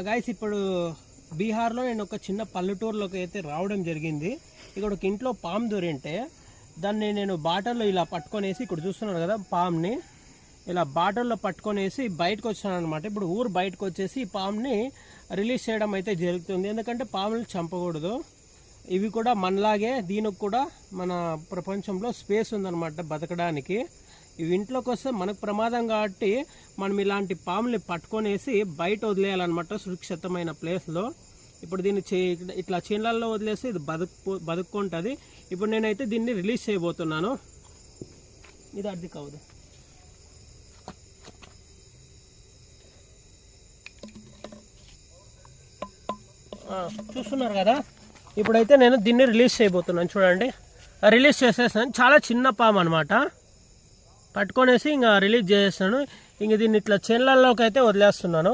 Guys ఇప్పుడు బీహార్లో నేను ఒక చిన్న పల్లెటూరులోకి అయితే రావడం జరిగింది. ఇక్కడ ఒక ఇంట్లో పాము దొరింటే దాన్ని నేను బాటల్లో ఇలా పట్టుకొనేసి, ఇక్కడ చూస్తున్నారు కదా పాముని, ఇలా బాటల్లో పట్టుకొనేసి బయటకు వచ్చాను అనమాట. ఇప్పుడు ఊరు బయటకు వచ్చేసి ఈ పాముని రిలీజ్ చేయడం అయితే జరుగుతుంది. ఎందుకంటే పాములు చంపకూడదు, ఇవి కూడా మనలాగే దీనికి కూడా మన ప్రపంచంలో స్పేస్ ఉందన్నమాట బతకడానికి. ఇవి ఇంట్లోకి వస్తే మనకు ప్రమాదం కాబట్టి మనం ఇలాంటి పాముల్ని పట్టుకొనేసి బయట వదిలేయాలన్నమాట సురక్షితమైన ప్లేస్లో. ఇప్పుడు దీన్ని ఇట్లా చీనలలో వదిలేసి ఇది బతుక్కుంటుంది. ఇప్పుడు నేనైతే దీన్ని రిలీజ్ చేయబోతున్నాను. ఇది అర్థం కావదు. చూస్తున్నారు కదా, ఇప్పుడైతే నేను దీన్ని రిలీజ్ చేయబోతున్నాను. చూడండి, రిలీజ్ చేసేసాను. చాలా చిన్న పాము అనమాట. పట్టుకొనేసి ఇంకా రిలీజ్ చేసేస్తాను. ఇంక దీన్ని ఇట్లా చేన్లలోకి అయితే వదిలేస్తున్నాను.